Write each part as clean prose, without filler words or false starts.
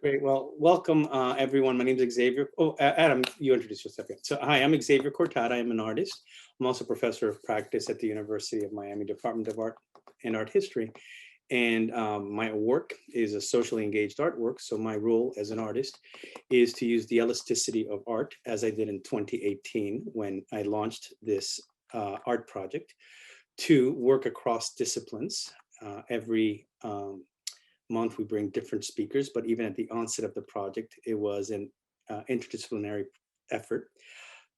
Great. Well, welcome everyone. My name is Xavier. Oh, Adam, you introduced yourself. Yeah. So, hi, I'm Xavier Cortada. I'm an artist. I'm also professor of practice at the University of Miami Department of Art and Art History. And my work is a socially engaged artwork. So my role as an artist is to use the elasticity of art, as I did in 2018 when I launched this art project, to work across disciplines. Every month we bring different speakers, but even at the onset of the project, it was an interdisciplinary effort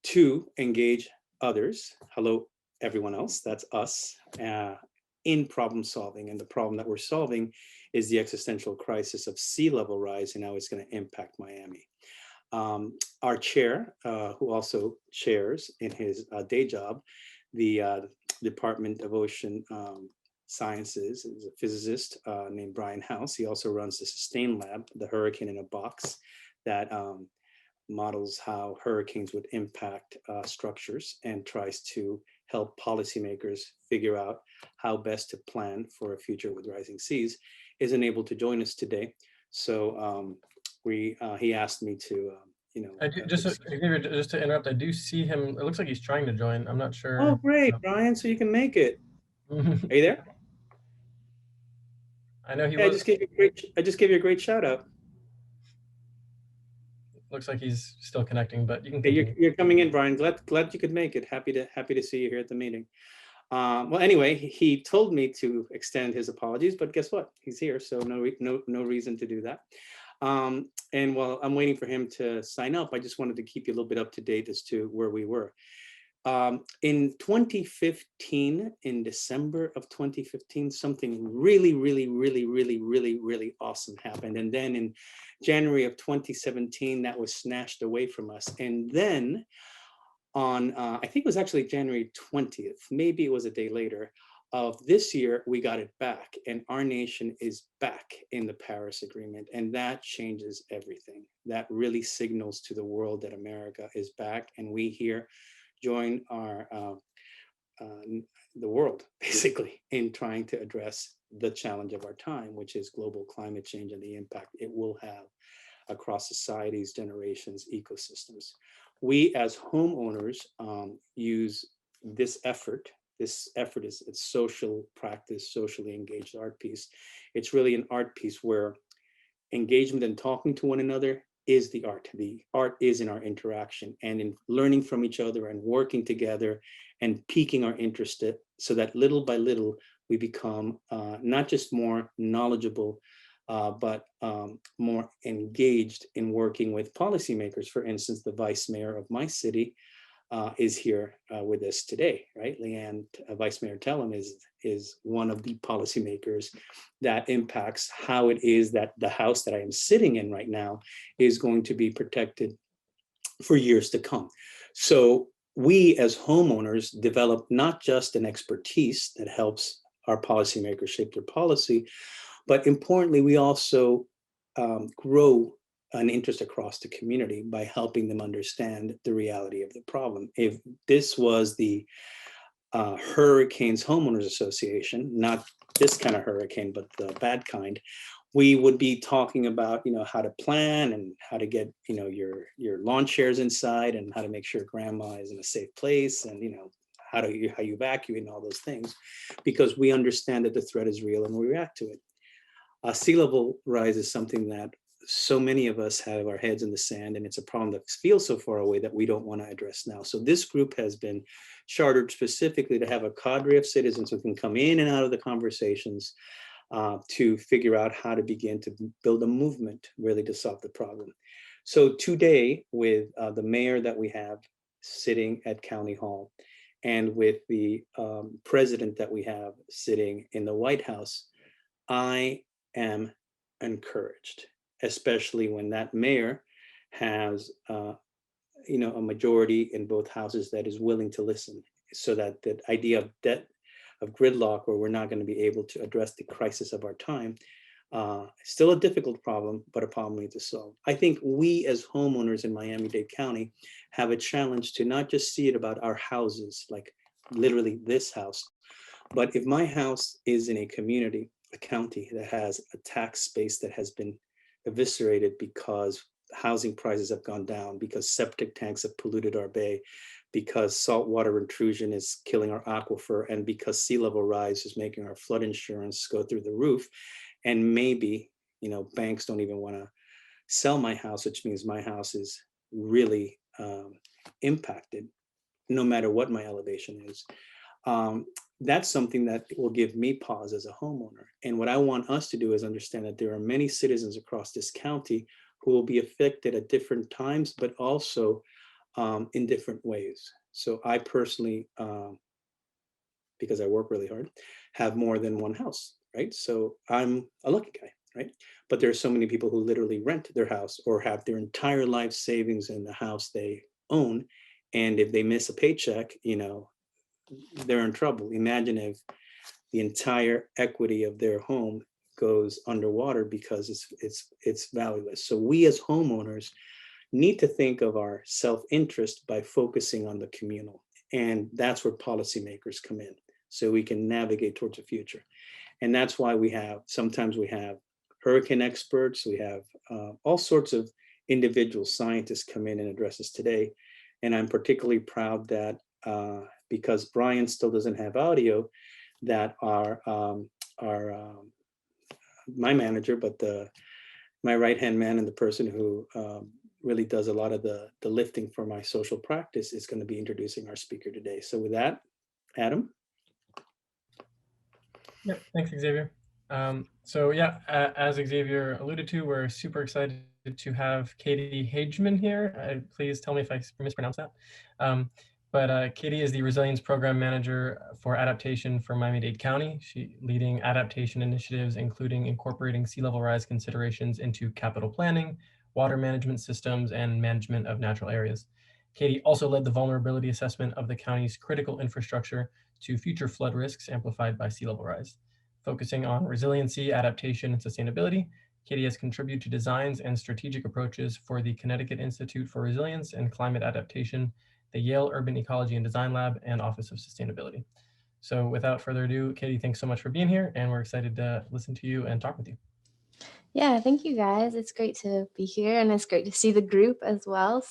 to engage others. Hello, everyone else, that's us, in problem solving. And the problem that we're solving is the existential crisis of sea level rise and how it's going to impact Miami. Our chair, who also chairs in his day job, the Department of Ocean Sciences, is a physicist named Brian House. He also runs the Sustain Lab, the Hurricane in a Box, that models how hurricanes would impact structures and tries to help policymakers figure out how best to plan for a future with rising seas, isn't able to join us today. So he asked me to, I do, just to interrupt, I do see him. It looks like he's trying to join. I'm not Oh, sure. great, Brian, so you can make it. Are you there? I know he Yeah, was. I just gave you a great shout out. Looks like he's still connecting, but you can Hey, continue. you're coming in, Brian. Glad you could make it. Happy to see you here at the meeting. Well, anyway, he told me to extend his apologies, but guess what? He's here, so no reason to do that. And while I'm waiting for him to sign up, I just wanted to keep you a little bit up to date as to where we were. In 2015, in December of 2015, something really awesome happened. And then in January of 2017, that was snatched away from us. And then on, I think it was actually January 20th, maybe it was a day later, of this year, we got it back. And our nation is back in the Paris Agreement. And that changes everything. That really signals to the world that America is back. And we here join the world, basically, in trying to address the challenge of our time, which is global climate change and the impact it will have across societies, generations, ecosystems. We as homeowners use this effort. This effort is a social practice, socially engaged art piece. It's really an art piece where engagement and talking to one another is the art. The art is in our interaction and in learning from each other and working together and piquing our interest so that little by little we become not just more knowledgeable, but more engaged in working with policymakers. For instance, the vice mayor of my city is here with us today, right? Leanne, Vice Mayor Tellem is one of the policymakers that impacts how it is that the house that I am sitting in right now is going to be protected for years to come. So we as homeowners develop not just an expertise that helps our policymakers shape their policy, but importantly, we also grow an interest across the community by helping them understand the reality of the problem. If this was the Hurricanes Homeowners Association, not this kind of hurricane, but the bad kind, we would be talking about, how to plan and how to get, your lawn chairs inside and how to make sure grandma is in a safe place and, how you evacuate and all those things, because we understand that the threat is real and we react to it. Sea level rise is something that so many of us have our heads in the sand, and it's a problem that feels so far away that we don't want to address now. So this group has been chartered specifically to have a cadre of citizens who can come in and out of the conversations to figure out how to begin to build a movement really to solve the problem. So today, with the mayor that we have sitting at County Hall and with the president that we have sitting in the White House, I am encouraged, especially when that mayor has a majority in both houses that is willing to listen, so that the idea of gridlock, where we're not going to be able to address the crisis of our time, still a difficult problem, but a problem we need to solve. I think we as homeowners in Miami-Dade County have a challenge to not just see it about our houses, like literally this house, but if my house is in a community, a county that has a tax base that has been eviscerated because housing prices have gone down, because septic tanks have polluted our bay, because saltwater intrusion is killing our aquifer, and because sea level rise is making our flood insurance go through the roof. And maybe, banks don't even want to sell my house, which means my house is really impacted, no matter what my elevation is. That's something that will give me pause as a homeowner. And what I want us to do is understand that there are many citizens across this county who will be affected at different times, but also in different ways. So I personally, because I work really hard, have more than one house, right? So I'm a lucky guy, right? But there are so many people who literally rent their house or have their entire life savings in the house they own. And if they miss a paycheck, they're in trouble. Imagine if the entire equity of their home goes underwater because it's valueless. So we as homeowners need to think of our self-interest by focusing on the communal. And that's where policymakers come in, so we can navigate towards the future. And that's why sometimes we have hurricane experts, we have all sorts of individual scientists come in and address us today. And I'm particularly proud that because Brian still doesn't have audio, that my manager, but my right-hand man and the person who really does a lot of the lifting for my social practice is going to be introducing our speaker today. So with that, Adam. Yep, thanks, Xavier. So yeah, as Xavier alluded to, we're super excited to have Katie Hagemann here. Please tell me if I mispronounced that. But Katie is the Resilience Program Manager for Adaptation for Miami-Dade County. She leading adaptation initiatives, including incorporating sea level rise considerations into capital planning, water management systems, and management of natural areas. Katie also led the vulnerability assessment of the county's critical infrastructure to future flood risks amplified by sea level rise. Focusing on resiliency, adaptation, and sustainability, Katie has contributed to designs and strategic approaches for the Connecticut Institute for Resilience and Climate Adaptation, the Yale Urban Ecology and Design Lab, and Office of Sustainability. So without further ado, Katie, thanks so much for being here, and we're excited to listen to you and talk with you. Yeah, thank you guys. It's great to be here and it's great to see the group as well.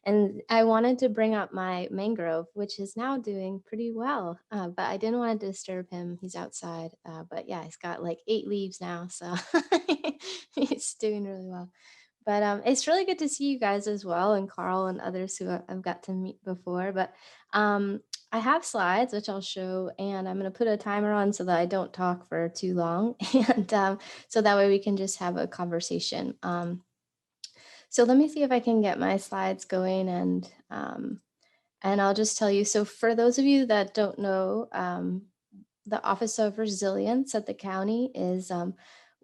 And I wanted to bring up my mangrove, which is now doing pretty well, but I didn't want to disturb him. He's outside, but yeah, he's got like 8 leaves now, so he's doing really well. But it's really good to see you guys as well, and Carl and others who I've got to meet before. But I have slides, which I'll show, and I'm going to put a timer on so that I don't talk for too long. And so that way we can just have a conversation. So let me see if I can get my slides going, and I'll just tell you. So for those of you that don't know, the Office of Resilience at the county is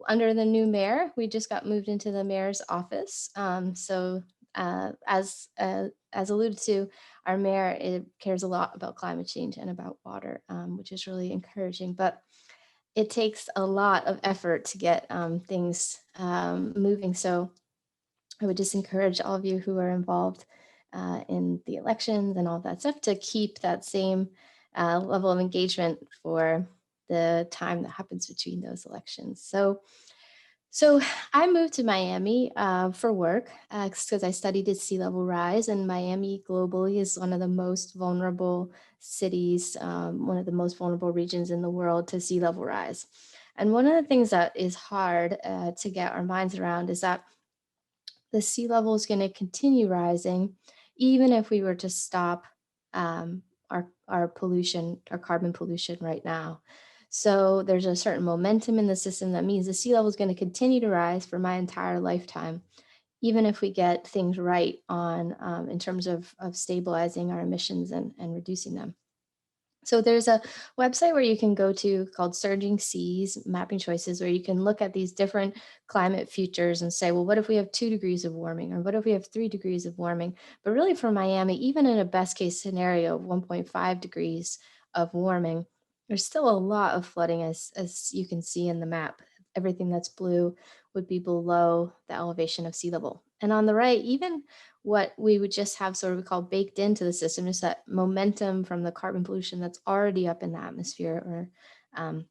under the new mayor. We just got moved into the mayor's office. As alluded to, our mayor cares a lot about climate change and about water, which is really encouraging. But it takes a lot of effort to get things moving. So I would just encourage all of you who are involved in the elections and all that stuff to keep that same level of engagement for the time that happens between those elections. So I moved to Miami for work because I studied at sea level rise, and Miami globally is one of the most vulnerable cities, one of the most vulnerable regions in the world to sea level rise. And one of the things that is hard to get our minds around is that the sea level is going to continue rising, even if we were to stop our pollution, our carbon pollution right now. So there's a certain momentum in the system that means the sea level is going to continue to rise for my entire lifetime, even if we get things right on in terms of stabilizing our emissions and reducing them. So there's a website where you can go to called Surging Seas Mapping Choices, where you can look at these different climate futures and say, well, what if we have 2 degrees of warming, or what if we have 3 degrees of warming? But really for Miami, even in a best case scenario of 1.5 degrees of warming, there's still a lot of flooding, as you can see in the map. Everything that's blue would be below the elevation of sea level. And on the right, even what we would just have sort of called baked into the system is that momentum from the carbon pollution that's already up in the atmosphere, or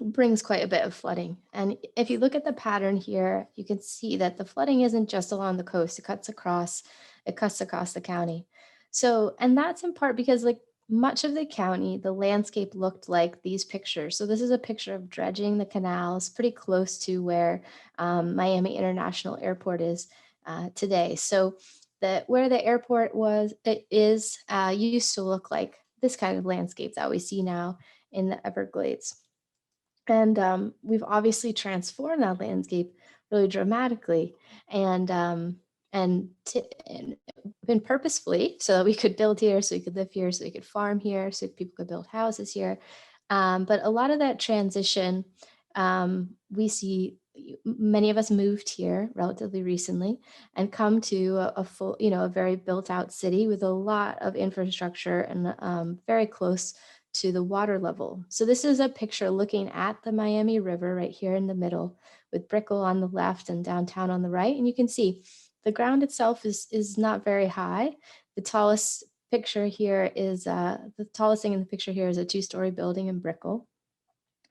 brings quite a bit of flooding. And if you look at the pattern here, you can see that the flooding isn't just along the coast, it cuts across the county. So, and that's in part because like much of the county, the landscape looked like these pictures. So this is a picture of dredging the canals pretty close to where Miami International Airport is today. So where the airport used to look like this kind of landscape that we see now in the Everglades. And we've obviously transformed that landscape really dramatically and been purposefully so that we could build here, so we could live here, so we could farm here, so people could build houses here. But a lot of that transition, we see many of us moved here relatively recently and come to a full, a very built out city with a lot of infrastructure and very close to the water level. So this is a picture looking at the Miami River right here in the middle with Brickle on the left and downtown on the right. And you can see the ground itself is not very high. The tallest picture here is, the tallest thing in the picture here is a 2-story building in Brickle.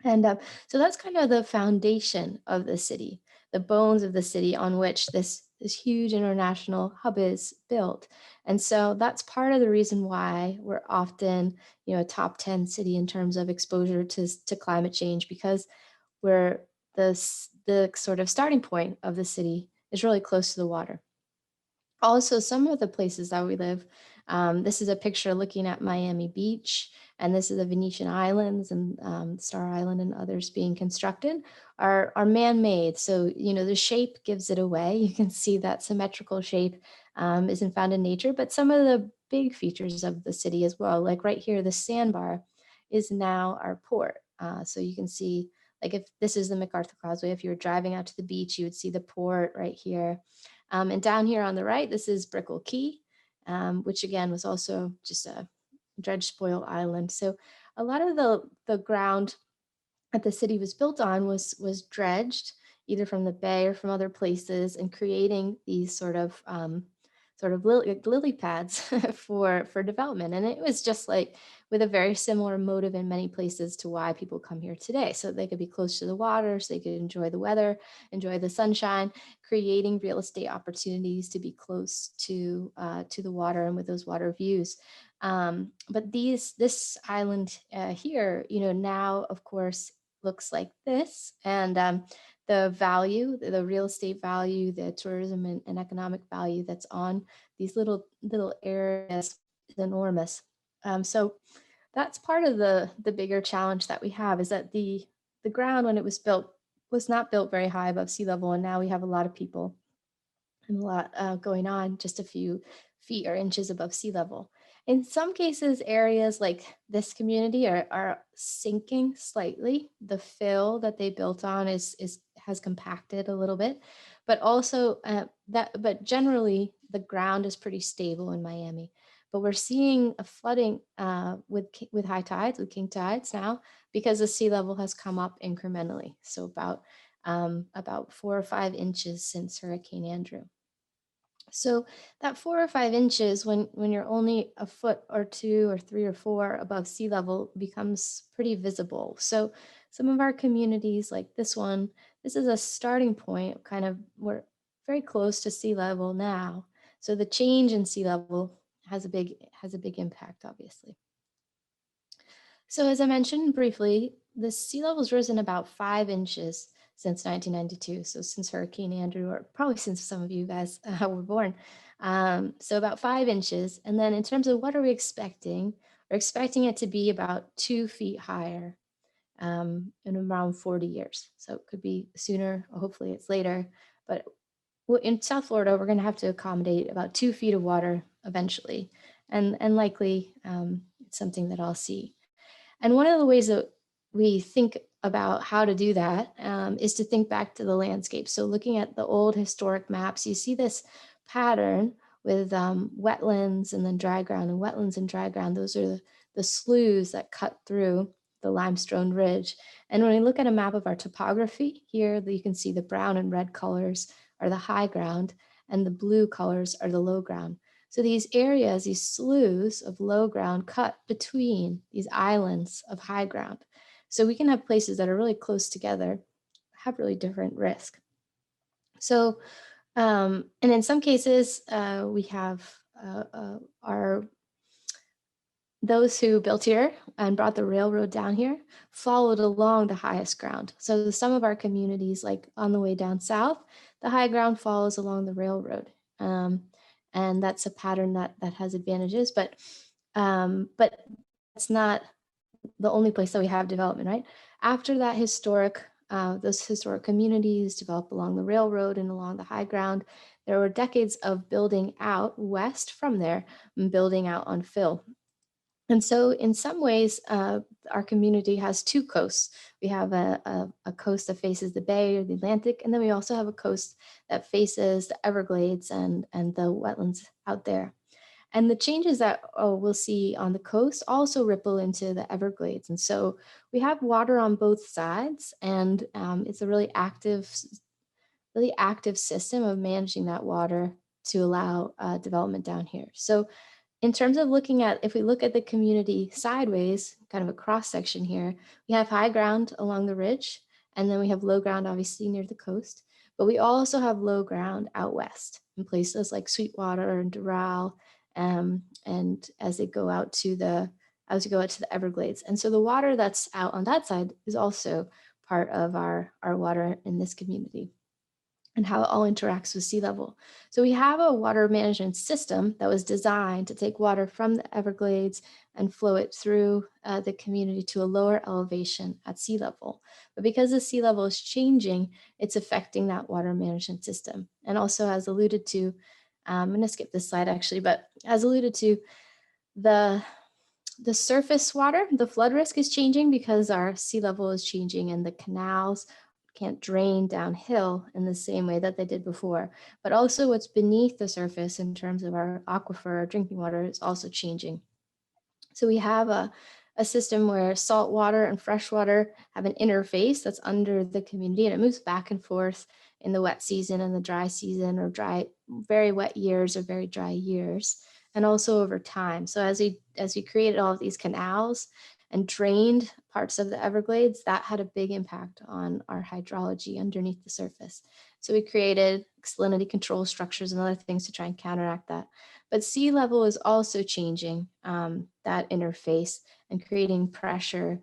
And so that's kind of the foundation of the city, the bones of the city on which this huge international hub is built. And so that's part of the reason why we're often, a top 10 city in terms of exposure to climate change, because we're the sort of starting point of the city is really close to the water. Also, some of the places that we live, this is a picture looking at Miami Beach, and this is the Venetian Islands and Star Island and others being constructed, are man-made. So, the shape gives it away. You can see that symmetrical shape isn't found in nature, but some of the big features of the city as well, like right here, the sandbar is now our port. So you can see, like if this is the MacArthur Causeway, if you were driving out to the beach, you would see the port right here. And down here on the right, this is Brickle Key, which again was also just a dredge spoil island. So a lot of the ground that the city was built on was dredged either from the bay or from other places, and creating these sort of lily pads for development. And it was just like with a very similar motive in many places to why people come here today. So they could be close to the water, so they could enjoy the weather, enjoy the sunshine, creating real estate opportunities to be close to the water and with those water views. But this island here, now of course looks like this. And the value, the real estate value, the tourism and economic value that's on these little areas is enormous. So that's part of the bigger challenge that we have, is that the ground when it was built was not built very high above sea level, and now we have a lot of people and a lot going on just a few feet or inches above sea level. In some cases, areas like this community are sinking slightly. The fill that they built on has compacted a little bit, but also but generally the ground is pretty stable in Miami. But we're seeing a flooding with high tides, with king tides now, because the sea level has come up incrementally. So about 4 or 5 inches since Hurricane Andrew. So that 4 or 5 inches, when you're only a foot or 2 or 3 or 4 above sea level, becomes pretty visible. So some of our communities like this one, this is a starting point, kind of, we're very close to sea level now. So the change in sea level has a big impact, obviously. So as I mentioned briefly, the sea level's risen about 5 inches since 1992. So since Hurricane Andrew, or probably since some of you guys were born. So about 5 inches. And then in terms of what are we expecting, we're expecting it to be about 2 feet higher in around 40 years. So it could be sooner, or hopefully it's later. But in South Florida, we're going to have to accommodate about 2 feet of water eventually. And likely it's something that I'll see. And one of the ways that we think about how to do that is to think back to the landscape. So looking at the old historic maps, you see this pattern with wetlands and then dry ground, and wetlands and dry ground. Those are the sloughs that cut through the limestone ridge. And when we look at a map of our topography here, you can see the brown and red colors are the high ground, and the blue colors are the low ground. So these areas, these sloughs of low ground, cut between these islands of high ground. So we can have places that are really close together, have really different risk. So, and in some cases, we have those who built here and brought the railroad down here followed along the highest ground. So some of our communities, like on the way down south, the high ground follows along the railroad. And that's a pattern that has advantages, but it's not the only place that we have development, right? After that those historic communities developed along the railroad and along the high ground, there were decades of building out west from there and building out on fill. And so in some ways, our community has two coasts. We have a coast that faces the bay or the Atlantic, and then we also have a coast that faces the Everglades and the wetlands out there. And the changes that we'll see on the coast also ripple into the Everglades. And so we have water on both sides, and it's a really active system of managing that water to allow development down here. So in terms of looking at, if we look at the community sideways, kind of a cross section here, we have high ground along the ridge, and then we have low ground obviously near the coast, but we also have low ground out west in places like Sweetwater and Doral, and as we go out to the Everglades. And so the water that's out on that side is also part of our water in this community, and how it all interacts with sea level. So we have a water management system that was designed to take water from the Everglades and flow it through the community to a lower elevation at sea level. But because the sea level is changing, it's affecting that water management system. And also, as alluded to, I'm going to skip this slide actually, but as alluded to, the surface water, the flood risk is changing because our sea level is changing and the canals can't drain downhill in the same way that they did before. But also what's beneath the surface in terms of our aquifer, our drinking water, is also changing. So we have a system where salt water and fresh water have an interface that's under the community, and it moves back and forth in the wet season and the dry season, or very wet years or very dry years, and also over time. So as we created all of these canals and drained parts of the Everglades, that had a big impact on our hydrology underneath the surface. So we created salinity control structures and other things to try and counteract that. But sea level is also changing that interface and creating pressure,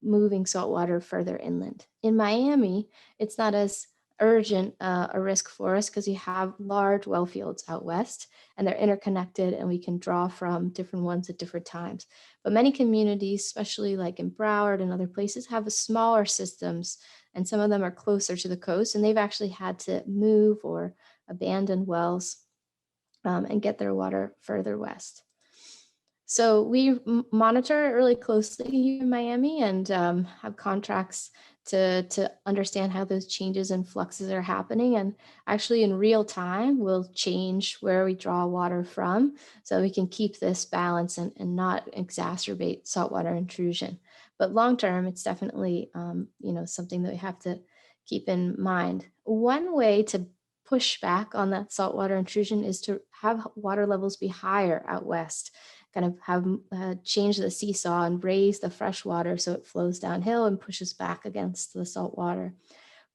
moving salt water further inland. In Miami, it's not as urgent a risk for us because we have large well fields out west, and they're interconnected, and we can draw from different ones at different times. But many communities, especially like in Broward and other places, have smaller systems, and some of them are closer to the coast, and they've actually had to move or abandon wells and get their water further west. So we monitor it really closely here in Miami, and have contracts to understand how those changes and fluxes are happening. And actually in real time, we'll change where we draw water from so we can keep this balance and not exacerbate saltwater intrusion. But long-term, it's definitely something that we have to keep in mind. One way to push back on that saltwater intrusion is to have water levels be higher out west, kind of have change the seesaw and raise the fresh water so it flows downhill and pushes back against the salt water.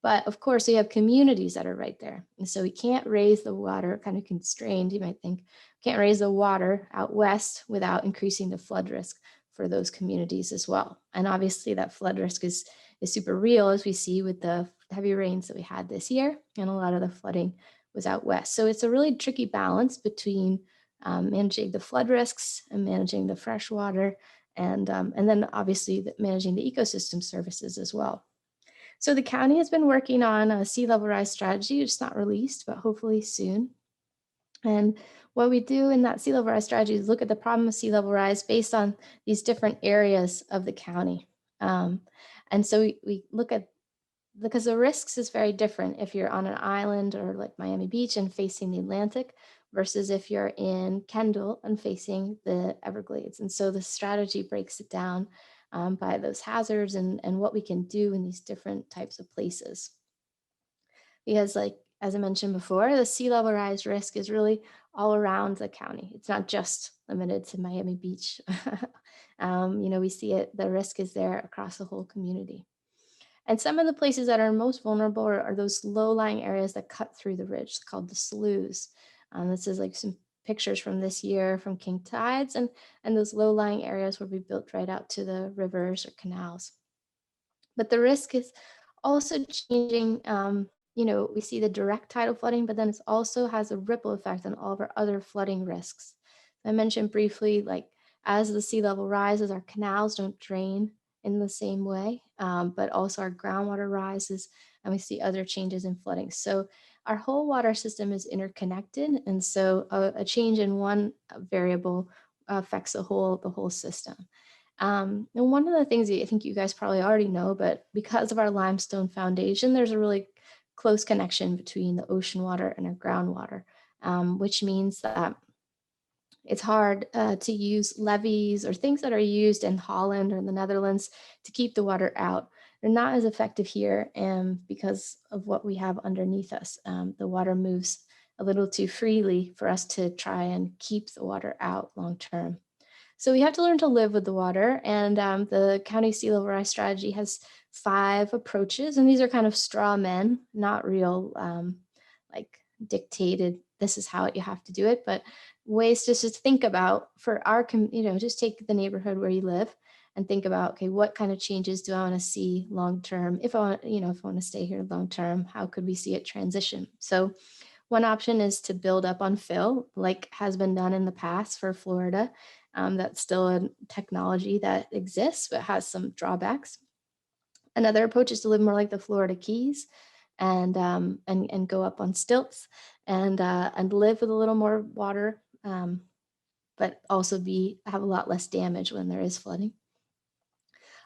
But of course, we have communities that are right there. And so we can't raise the water, kind of constrained, you might think, can't raise the water out west without increasing the flood risk for those communities as well. And obviously that flood risk is super real, as we see with the heavy rains that we had this year, and a lot of the flooding was out west. So it's a really tricky balance between managing the flood risks and managing the fresh water, and then obviously managing the ecosystem services as well. So the county has been working on a sea level rise strategy. It's not released, but hopefully soon. And what we do in that sea level rise strategy is look at the problem of sea level rise based on these different areas of the county. And so we look at, because the risks is very different if you're on an island or like Miami Beach and facing the Atlantic versus if you're in Kendall and facing the Everglades. And so the strategy breaks it down by those hazards and what we can do in these different types of places. Because like, as I mentioned before, the sea level rise risk is really all around the county. It's not just limited to Miami Beach. We see it, the risk is there across the whole community. And some of the places that are most vulnerable are those low-lying areas that cut through the ridge, called the sloughs. This is like some pictures from this year from king tides, and those low-lying areas will be built right out to the rivers or canals. But the risk is also changing. We see the direct tidal flooding, but then it also has a ripple effect on all of our other flooding risks. I mentioned briefly, like as the sea level rises, our canals don't drain in the same way, but also our groundwater rises, and we see other changes in flooding. So our whole water system is interconnected, and so a change in one variable affects the whole system. And one of the things I think you guys probably already know, but because of our limestone foundation, there's a really close connection between the ocean water and our groundwater, which means that it's hard to use levees or things that are used in Holland or the Netherlands to keep the water out. They're not as effective here because of what we have underneath us. The water moves a little too freely for us to try and keep the water out long term. So we have to learn to live with the water, and the county sea level rise strategy has 5 approaches, and these are kind of straw men, not real like dictated, this is how you have to do it, but ways to just think about for our, just take the neighborhood where you live and think about, okay, what kind of changes do I want to see long term? If I want, if I want to stay here long term, how could we see it transition? So one option is to build up on fill, like has been done in the past for Florida. That's still a technology that exists, but has some drawbacks. Another approach is to live more like the Florida Keys and go up on stilts and live with a little more water, but also have a lot less damage when there is flooding.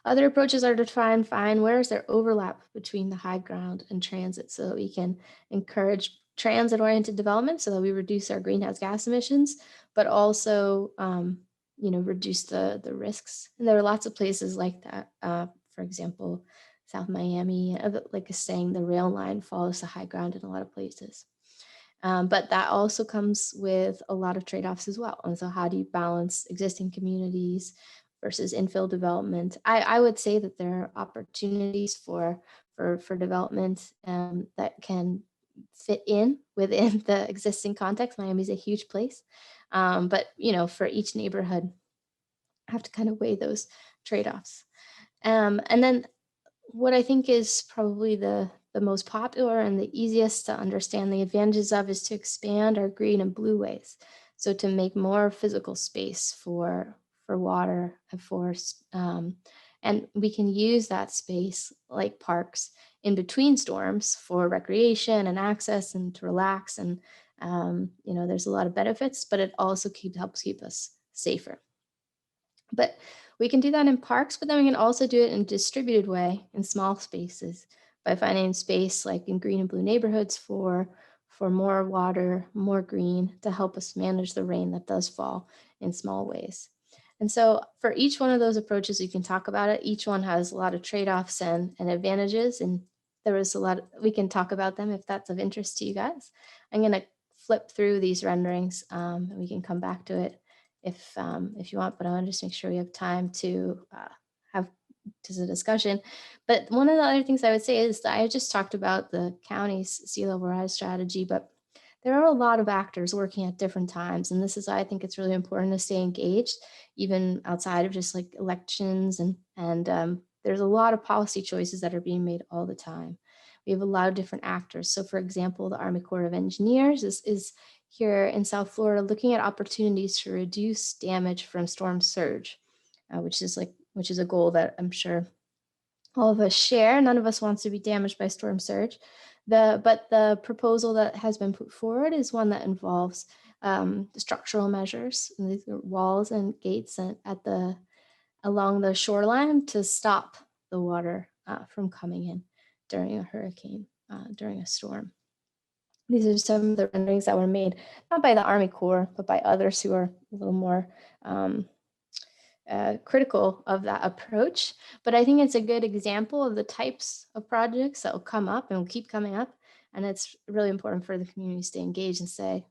Other approaches are to try and find where is there overlap between the high ground and transit so that we can encourage transit-oriented development so that we reduce our greenhouse gas emissions, but also reduce the risks. And there are lots of places like that. For example, South Miami, like I was saying, the rail line follows the high ground in a lot of places. But that also comes with a lot of trade-offs as well. And so how do you balance existing communities versus infill development? I would say that there are opportunities for development that can fit in within the existing context. Miami's a huge place. But for each neighborhood, I have to kind of weigh those trade-offs. And then what I think is probably the most popular and the easiest to understand the advantages of is to expand our green and blue ways. So to make more physical space for water and forest. And we can use that space like parks in between storms for recreation and access and to relax. And, there's a lot of benefits, but it also helps keep us safer. But we can do that in parks, but then we can also do it in a distributed way in small spaces by finding space like in green and blue neighborhoods for more water, more green to help us manage the rain that does fall in small ways. And so for each one of those approaches, we can talk about it. Each one has a lot of trade-offs and advantages. And there was a lot, we can talk about them if that's of interest to you guys. I'm going to flip through these renderings and we can come back to it if you want, but I want to just make sure we have time to have a discussion. But one of the other things I would say is that I just talked about the county's sea level rise strategy, but there are a lot of actors working at different times. And this is why I think it's really important to stay engaged, even outside of just like elections. And there's a lot of policy choices that are being made all the time. We have a lot of different actors. So for example, the Army Corps of Engineers is here in South Florida looking at opportunities to reduce damage from storm surge, which is a goal that I'm sure all of us share. None of us wants to be damaged by storm surge. But the proposal that has been put forward is one that involves structural measures, and these are walls and gates along the shoreline to stop the water from coming in during a hurricane, during a storm. These are some of the renderings that were made, not by the Army Corps, but by others who are a little more critical of that approach. But I think it's a good example of the types of projects that will come up and will keep coming up. And it's really important for the communities to engage and say,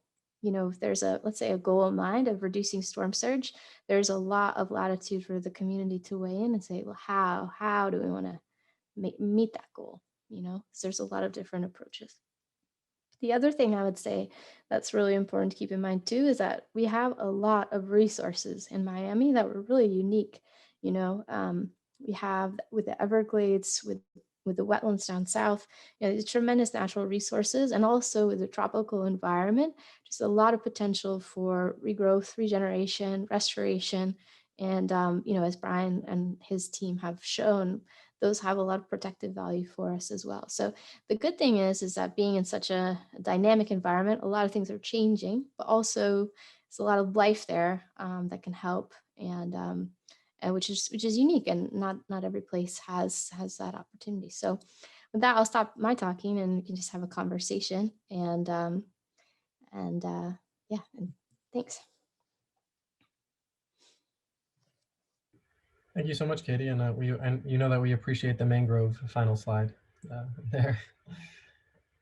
if there's let's say a goal in mind of reducing storm surge, there's a lot of latitude for the community to weigh in and say, well, how do we want to meet that goal? So there's a lot of different approaches. The other thing I would say that's really important to keep in mind too is that we have a lot of resources in Miami that were really unique. We have with the Everglades, with the wetlands down south, these tremendous natural resources, and also with the tropical environment, just a lot of potential for regrowth, regeneration, restoration. And, as Brian and his team have shown, those have a lot of protective value for us as well. So the good thing is that being in such a dynamic environment, a lot of things are changing, but also there's a lot of life there that can help, and which is unique, and not every place has that opportunity. So with that, I'll stop my talking, and we can just have a conversation. And yeah, and thanks. Thank you so much, Katie, and that we appreciate the mangrove final slide there.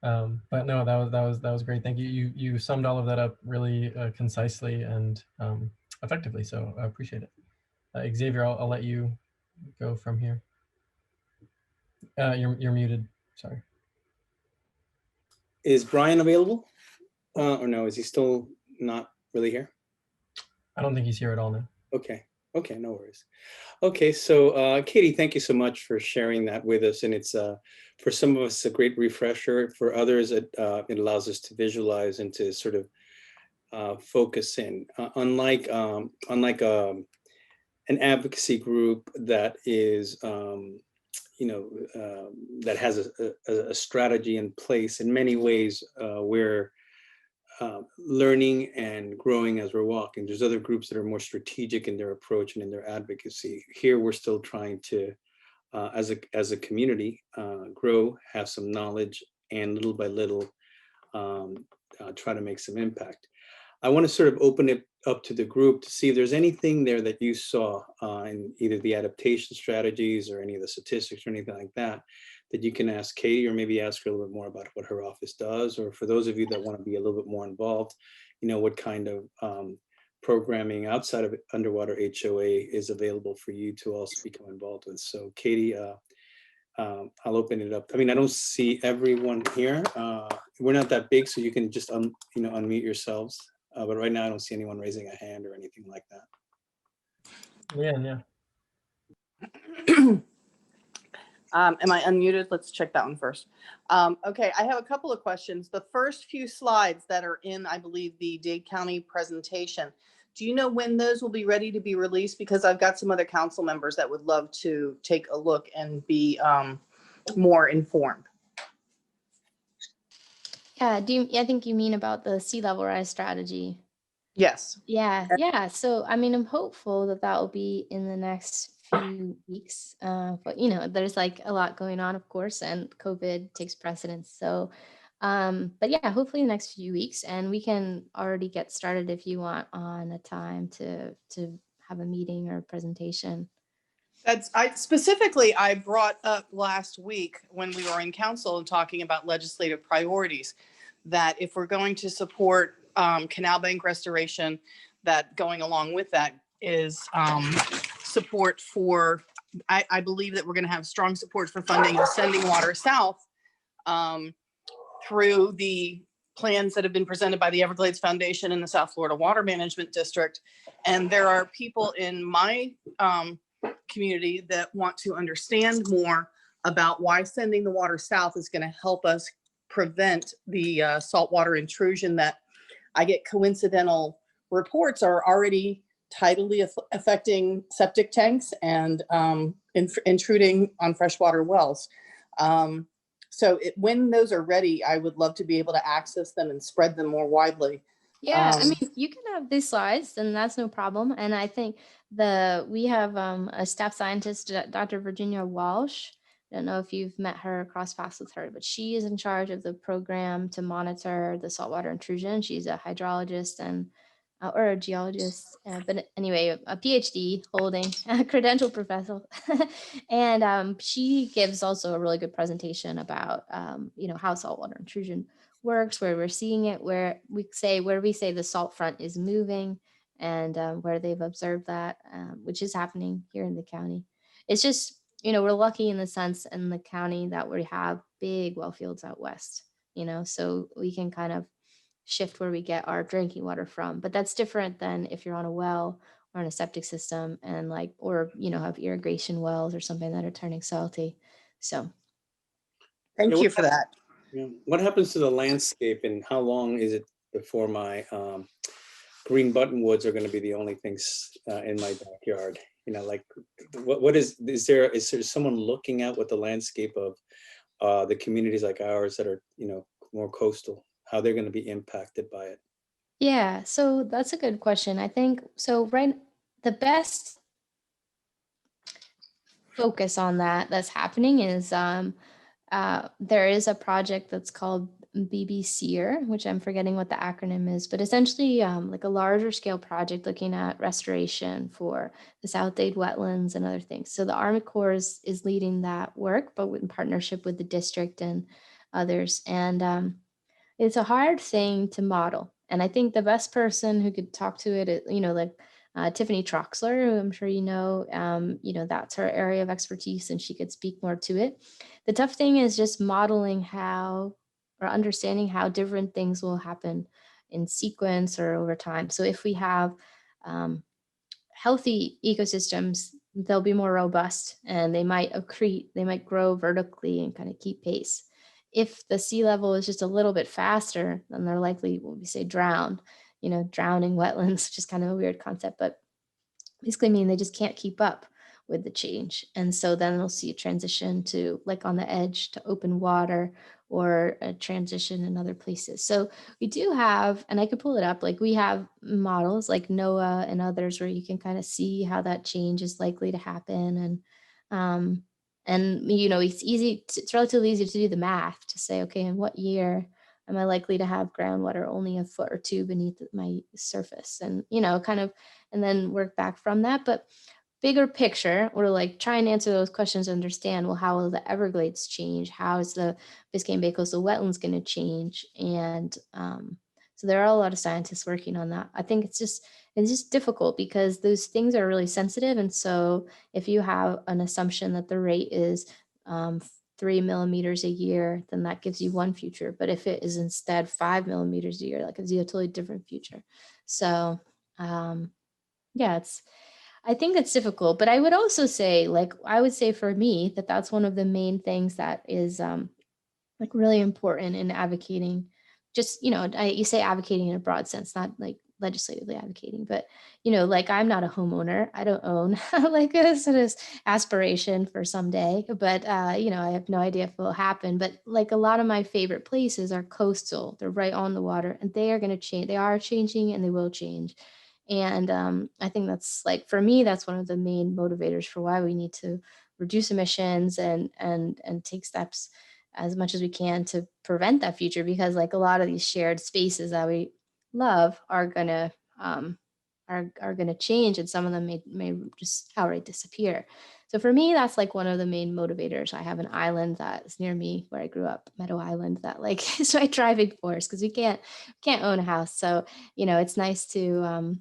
But no, that was great. Thank you. You summed all of that up really concisely and effectively. So I appreciate it. Xavier, I'll let you go from here. You're muted. Sorry. Is Brian available? Or no, is he still not really here? I don't think he's here at all now. Okay, no worries. Okay, so Katie, thank you so much for sharing that with us. And it's for some of us a great refresher. For others, it allows us to visualize and to sort of focus in. Unlike an advocacy group that is that has a strategy in place, in many ways we're learning and growing as we're walking. There's other groups that are more strategic in their approach and in their advocacy. Here, we're still trying to, as a community, grow, have some knowledge, and little by little, try to make some impact. I want to sort of open it up to the group to see if there's anything there that you saw in either the adaptation strategies or any of the statistics or anything like that, that you can ask Katie, or maybe ask her a little bit more about what her office does, or for those of you that want to be a little bit more involved, what kind of programming outside of Underwater HOA is available for you to also become involved with. So Katie, I'll open it up. I mean, I don't see everyone here. We're not that big, so you can just unmute yourselves. But right now I don't see anyone raising a hand or anything like that. Yeah. Am I unmuted? Let's check that one first. Okay, I have a couple of questions. The first few slides that are in, I believe, the Dade County presentation, do you know when those will be ready to be released? Because I've got some other council members that would love to take a look and be more informed. Yeah, I think you mean about the sea level rise strategy? Yes. Yeah. So, I mean, I'm hopeful that will be in the next few weeks. But there's like a lot going on, of course, and COVID takes precedence. So, but yeah, hopefully the next few weeks, and we can already get started if you want on a time to have a meeting or a presentation. I brought up last week when we were in council and talking about legislative priorities, that if we're going to support canal bank restoration, that going along with that is support for, I believe that we're going to have strong support for funding of sending water south through the plans that have been presented by the Everglades Foundation and the South Florida Water Management District. And there are people in my community that want to understand more about why sending the water south is going to help us prevent the saltwater intrusion that I get coincidental reports are already tidally affecting septic tanks and intruding on freshwater wells. So when those are ready, I would love to be able to access them and spread them more widely. Yeah, I mean, you can have these slides, and that's no problem. And I think we have a staff scientist, Dr. Virginia Walsh. I don't know if you've met her, cross paths with her, but she is in charge of the program to monitor the saltwater intrusion. She's a hydrologist and or a geologist, but anyway, a PhD holding a credentialed professor. And she gives also a really good presentation about how saltwater intrusion works, where we're seeing it, where we say the salt front is moving, and where they've observed that, which is happening here in the county. It's just, we're lucky in the sense in the county that we have big well fields out west, so we can kind of shift where we get our drinking water from. But that's different than if you're on a well or on a septic system and or have irrigation wells or something that are turning salty. So Thank you for that. Yeah. What happens to the landscape, and how long is it before my green buttonwoods are going to be the only things in my backyard? What is there someone looking at what the landscape of the communities like ours that are, more coastal, how they're going to be impacted by it? yeah, so that's a good question. I think so. The best focus on that's happening is there is a project that's called BBCR, which I'm forgetting what the acronym is, but essentially like a larger scale project looking at restoration for the South Dade wetlands and other things. So the Army Corps is leading that work, but in partnership with the district and others. And it's a hard thing to model. And I think the best person who could talk to it, like Tiffany Troxler, who I'm sure that's her area of expertise and she could speak more to it. The tough thing is just modeling how or understanding how different things will happen in sequence or over time. So if we have healthy ecosystems, they'll be more robust and they might accrete, they might grow vertically and kind of keep pace. If the sea level is just a little bit faster, then they're likely, what we say, drowning wetlands, which is kind of a weird concept, but basically mean they just can't keep up with the change. And so then we'll see a transition to, like on the edge, to open water, or a transition in other places. So we do have, and I could pull it up, like we have models like NOAA and others where you can kind of see how that change is likely to happen. And it's relatively easy to do the math to say, okay, in what year am I likely to have groundwater only a foot or two beneath my surface? And, and then work back from that. But bigger picture, or like try and answer those questions, understand, well, how will the Everglades change? How is the Biscayne Bay coastal wetlands going to change? And so there are a lot of scientists working on that. I think it's just difficult because those things are really sensitive. And so if you have an assumption that the rate is 3 millimeters a year, then that gives you one future. But if it is instead 5 millimeters a year, that gives you a totally different future. So yeah, I think it's difficult, but I would also say, for me, that's one of the main things that is like really important in advocating. Just, you say advocating in a broad sense, not like legislatively advocating, but, like I'm not a homeowner. I don't own like a sort of aspiration for someday, but, I have no idea if it will happen. But like a lot of my favorite places are coastal. They're right on the water and they are going to change. They are changing and they will change. And I think that's for me, that's one of the main motivators for why we need to reduce emissions and take steps as much as we can to prevent that future, because like a lot of these shared spaces that we love are gonna change, and some of them may just outright disappear. So for me, that's like one of the main motivators. I have an island that is near me where I grew up, Meadow Island, that like is my driving force, because we can't own a house. So it's nice to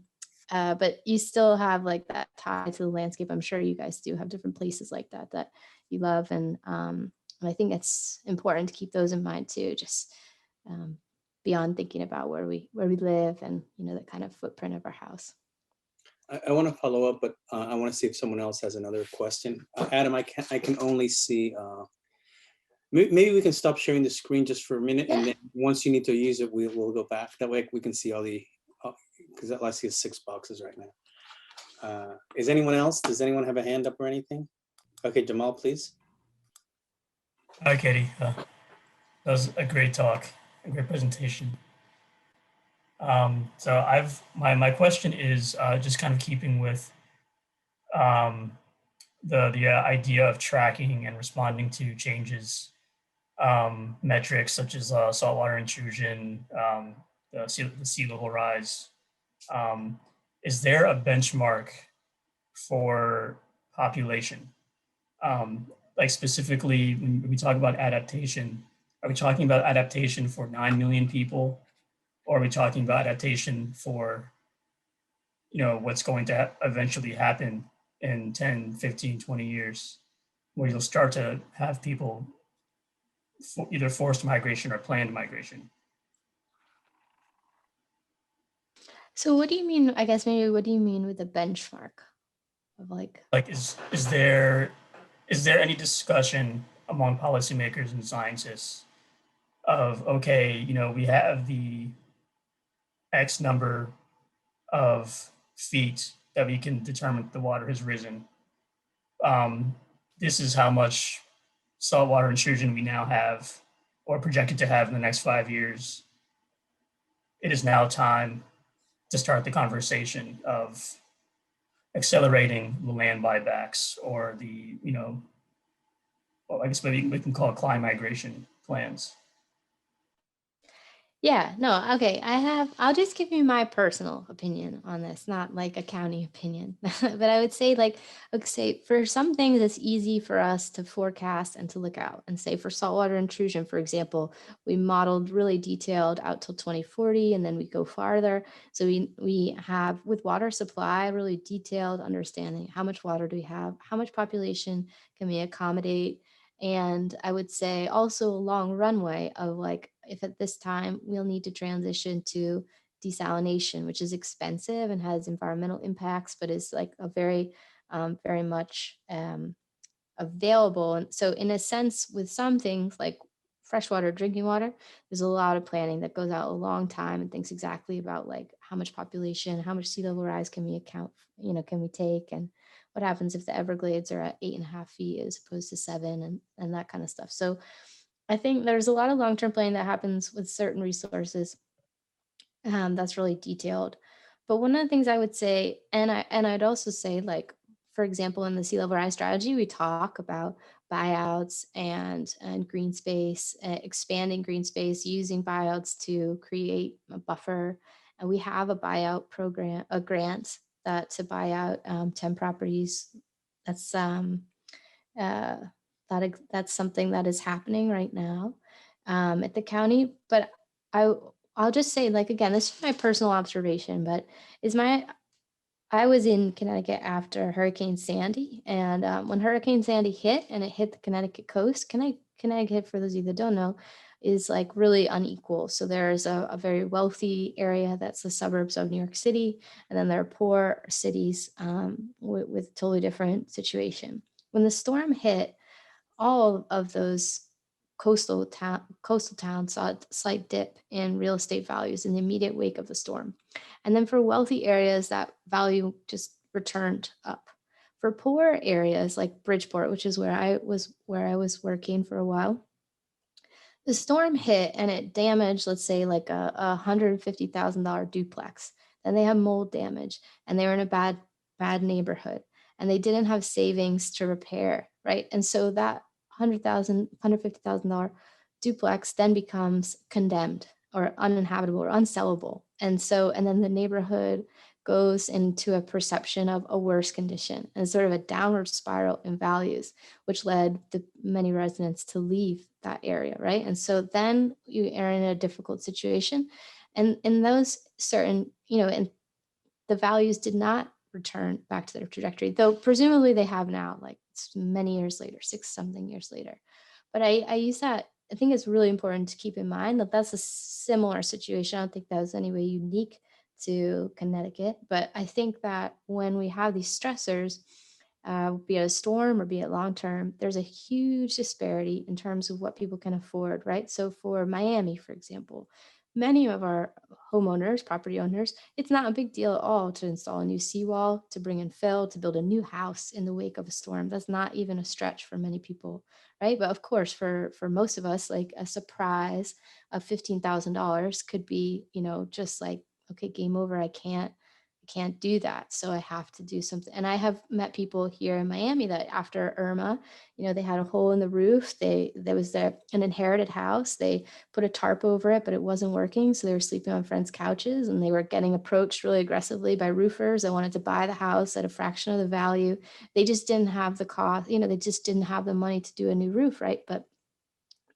but you still have like that tie to the landscape. I'm sure you guys do have different places like that you love, and I think it's important to keep those in mind too, just beyond thinking about where we live and the kind of footprint of our house. I want to follow up, but I want to see if someone else has another question. Adam, I can only see. Maybe we can stop sharing the screen just for a minute, and then once you need to use it, we'll go back. That way we can see all the, because I see 6 boxes right now. Is anyone else? Does anyone have a hand up or anything? Okay, Jamal, please. Hi, Katie. That was a great talk, a great presentation. So my question is just kind of keeping with the idea of tracking and responding to changes, metrics such as saltwater intrusion, the sea level rise. Is there a benchmark for population? Like specifically, when we talk about adaptation, Are we talking about adaptation for 9 million people? Or are we talking about adaptation for, what's going to eventually happen in 10, 15, 20 years, where you'll start to have people either forced migration or planned migration? So what do you mean, I guess maybe what do you mean with the benchmark of like, Like, is there any discussion among policymakers and scientists of, okay, we have the X number of feet that we can determine the water has risen. This is how much saltwater intrusion we now have or projected to have in the next 5 years. It is now time to start the conversation of accelerating the land buybacks or the, well, I guess maybe we can call it climate migration plans. yeah, no, okay. I'll just give you my personal opinion on this, not like a county opinion. But I would say for some things, it's easy for us to forecast and to look out and say for saltwater intrusion, for example, we modeled really detailed out till 2040, and then we go farther. So we have with water supply, really detailed understanding. How much water do we have? How much population can we accommodate? And I would say also a long runway of like, if at this time we'll need to transition to desalination, which is expensive and has environmental impacts, but is like a very much available. And so in a sense, with some things like freshwater drinking water, there's a lot of planning that goes out a long time and thinks exactly about like how much population, how much sea level rise can we can we take, and what happens if the Everglades are at 8.5 feet as opposed to 7, and that kind of stuff. So I think there's a lot of long-term planning that happens with certain resources that's really detailed. But one of the things I would say, I'd also say, like, for example, in the sea level rise strategy, we talk about buyouts and green space, expanding green space, using buyouts to create a buffer. And we have a buyout program, a grant that to buy out 10 properties. That's uh, that's something that is happening right now at the county. But I I'll just say, like, again, this is my personal observation, but is my I was in Connecticut after Hurricane Sandy, and when Hurricane Sandy hit and it hit the Connecticut coast, Connecticut, for those of you that don't know, is like really unequal. So there's a very wealthy area that's the suburbs of New York City, and then there are poor cities with totally different situation. When the storm hit, all of those coastal towns saw a slight dip in real estate values in the immediate wake of the storm. And then for wealthy areas, that value just returned up. For poor areas like Bridgeport, which is where I was working for a while, the storm hit and it damaged, let's say, like a $150,000 duplex. Then they had mold damage, and they were in a bad neighborhood, and they didn't have savings to repair, right? And so that $150,000 duplex then becomes condemned or uninhabitable or unsellable. And then the neighborhood goes into a perception of a worse condition and sort of a downward spiral in values, which led the many residents to leave that area, right? And so then you are in a difficult situation. And in those certain, and the values did not return back to their trajectory, though presumably they have now, like many years later, 6-something years later. But I use that. I think it's really important to keep in mind that that's a similar situation. I don't think that was any way unique to Connecticut, but I think that when we have these stressors, be it a storm or be it long term, there's a huge disparity in terms of what people can afford, right? So for Miami, for example, many of our homeowners, property owners, it's not a big deal at all to install a new seawall, to bring in fill, to build a new house in the wake of a storm. That's not even a stretch for many people, right? But of course, for most of us, like a surprise of $15,000 could be, just like, okay, game over. I can't do that. So I have to do something. And I have met people here in Miami that after Irma, they had a hole in the roof. There was an inherited house. They put a tarp over it, but it wasn't working. So they were sleeping on friends' couches, and they were getting approached really aggressively by roofers that wanted to buy the house at a fraction of the value. They just didn't have the cost, they just didn't have the money to do a new roof, right? But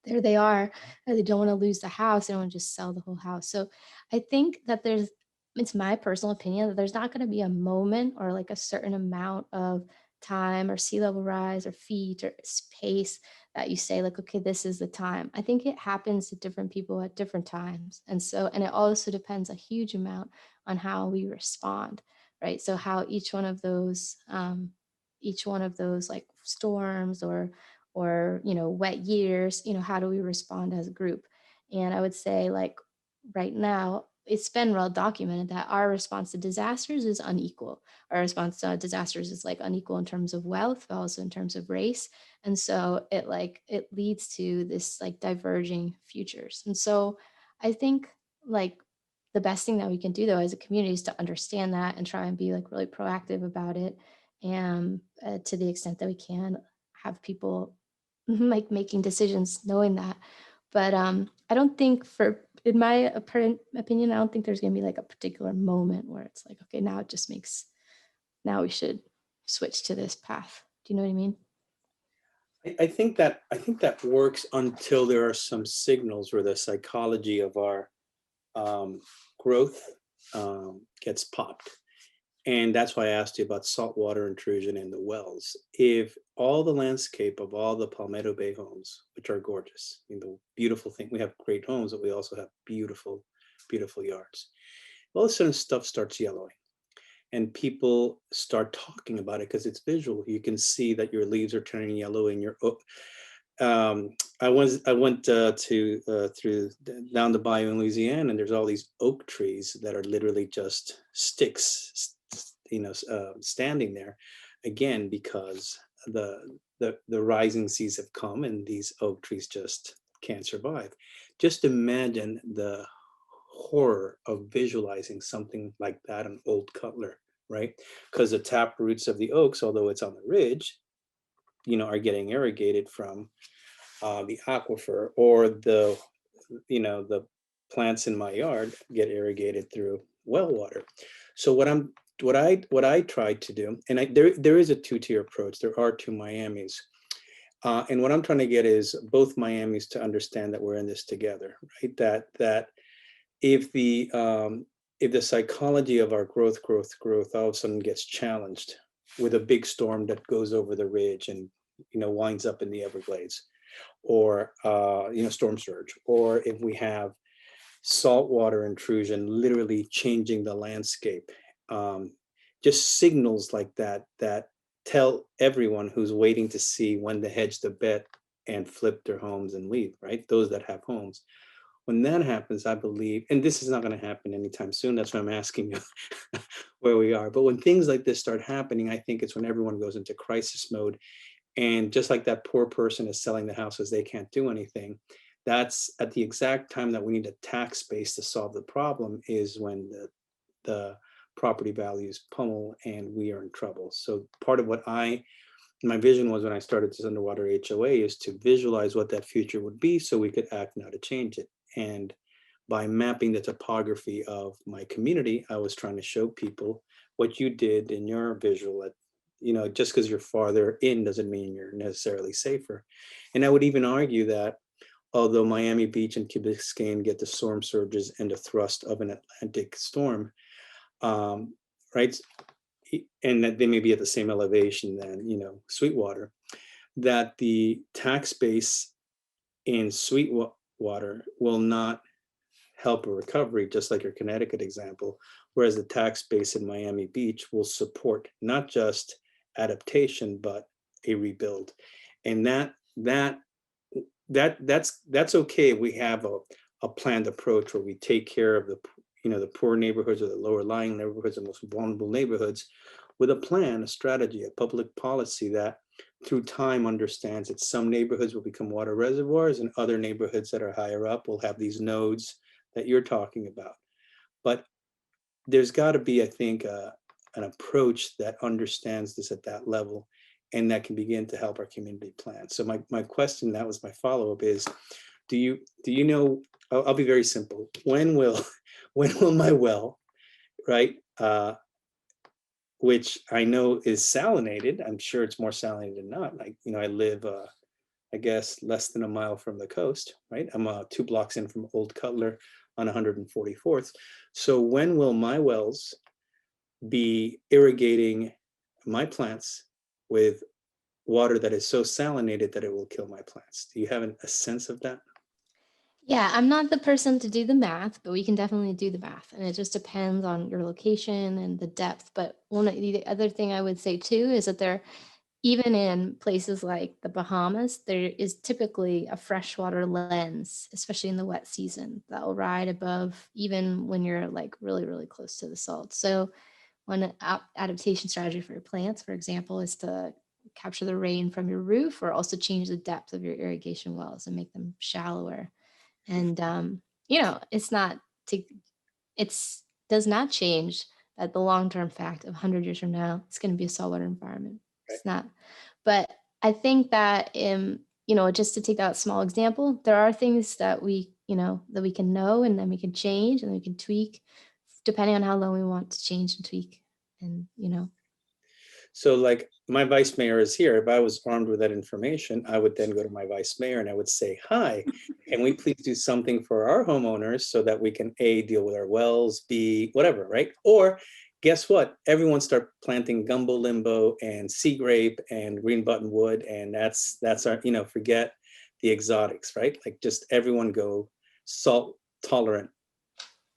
there they are, and they don't want to lose the house. They don't want to just sell the whole house. So I think that it's my personal opinion that there's not going to be a moment or like a certain amount of time or sea level rise or feet or space that you say like, okay, this is the time. I think it happens to different people at different times. And it also depends a huge amount on how we respond, right? So how each one of those like storms or wet years, how do we respond as a group? And I would say like right now, it's been well documented that our response to disasters is unequal. Our response to disasters is like unequal in terms of wealth, but also in terms of race. And so it leads to this like diverging futures. And so I think like the best thing that we can do though as a community is to understand that and try and be like really proactive about it. And to the extent that we can have people like making decisions knowing that. But I don't think in my opinion, I don't think there's going to be like a particular moment where it's like, okay, now we should switch to this path. Do you know what I mean? I think that works until there are some signals where the psychology of our growth gets popped. And that's why I asked you about saltwater intrusion in the wells. If all the landscape of all the Palmetto Bay homes, which are gorgeous, the beautiful thing, we have great homes, but we also have beautiful, beautiful yards. All of a sudden stuff starts yellowing and people start talking about it because it's visual. You can see that your leaves are turning yellow and I went through down the bayou in Louisiana, and there's all these oak trees that are literally just sticks, standing there, again because the rising seas have come and these oak trees just can't survive. Just imagine the horror of visualizing something like that on Old Cutler, right? Because the tap roots of the oaks, although it's on the ridge, are getting irrigated from the aquifer, or the plants in my yard get irrigated through well water. So what I tried to do, and there is a two-tier approach. There are two Miamis, and what I'm trying to get is both Miamis to understand that we're in this together, right? That if the psychology of our growth all of a sudden gets challenged with a big storm that goes over the ridge and winds up in the Everglades, or storm surge, or if we have saltwater intrusion literally changing the landscape, just signals like that tell everyone who's waiting to see when to hedge the bet and flip their homes and leave, right? Those that have homes. When that happens, I believe, and this is not going to happen anytime soon, that's why I'm asking you where we are. But when things like this start happening, I think it's when everyone goes into crisis mode. And just like that poor person is selling the house because they can't do anything, that's at the exact time that we need a tax base to solve the problem, is when the property values pummel and we are in trouble. So part of what my vision was when I started this Underwater HOA is to visualize what that future would be so we could act now to change it. And by mapping the topography of my community, I was trying to show people what you did in your visual. Just because you're farther in doesn't mean you're necessarily safer. And I would even argue that although Miami Beach and Key Biscayne get the storm surges and the thrust of an Atlantic storm, right, and that they may be at the same elevation than Sweetwater, that the tax base in Sweetwater will not help a recovery, just like your Connecticut example, whereas the tax base in Miami Beach will support not just adaptation but a rebuild. And that's okay. We have a planned approach where we take care of the poor neighborhoods or the lower lying neighborhoods, the most vulnerable neighborhoods, with a plan, a strategy, a public policy that through time understands that some neighborhoods will become water reservoirs and other neighborhoods that are higher up will have these nodes that you're talking about. But there's got to be, I think, an approach that understands this at that level and that can begin to help our community plan. So my question, that was my follow-up, is do you know, I'll be very simple. When will my well, right, which I know is salinated, I'm sure it's more salinated than not. Like, I live I guess, less than a mile from the coast, right? I'm 2 blocks in from Old Cutler on 144th. So when will my wells be irrigating my plants with water that is so salinated that it will kill my plants? Do you have a sense of that? Yeah, I'm not the person to do the math, but we can definitely do the math. And it just depends on your location and the depth. But the other thing I would say too is that there, even in places like the Bahamas, there is typically a freshwater lens, especially in the wet season, that will ride above even when you're like really, really close to the salt. So one adaptation strategy for your plants, for example, is to capture the rain from your roof or also change the depth of your irrigation wells and make them shallower. And it's not to it's does not change that the long-term fact of 100 years from now, it's going to be a saltwater environment. It's not. But I think that, just to take that small example, there are things that that we can know and then we can change and we can tweak depending on how long we want to change and tweak. And, So like my vice mayor is here. If I was armed with that information, I would then go to my vice mayor and I would say, hi, can we please do something for our homeowners so that we can A, deal with our wells, B, whatever, right? Or guess what? Everyone start planting gumbo limbo and sea grape and green buttonwood. And that's our, forget the exotics, right? Like just everyone go salt tolerant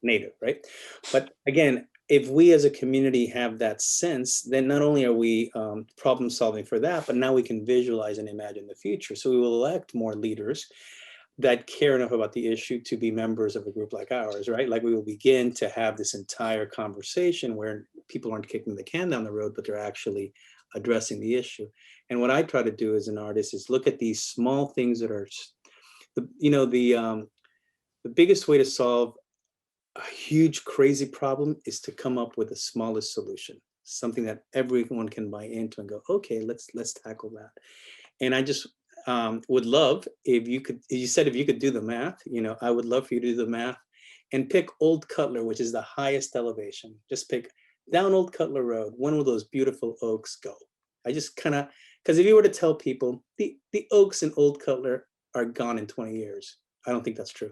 native, right? But again, if we as a community have that sense, then not only are we problem solving for that, but now we can visualize and imagine the future. So we will elect more leaders that care enough about the issue to be members of a group like ours, right? Like we will begin to have this entire conversation where people aren't kicking the can down the road, but they're actually addressing the issue. And what I try to do as an artist is look at these small things that are, the biggest way to solve a huge, crazy problem is to come up with the smallest solution, something that everyone can buy into and go, okay, let's tackle that. And I just would love if you could, you said if you could do the math, I would love for you to do the math and pick Old Cutler, which is the highest elevation. Just pick down Old Cutler Road. When will those beautiful oaks go? I just kind of, because if you were to tell people the oaks in Old Cutler are gone in 20 years, I don't think that's true.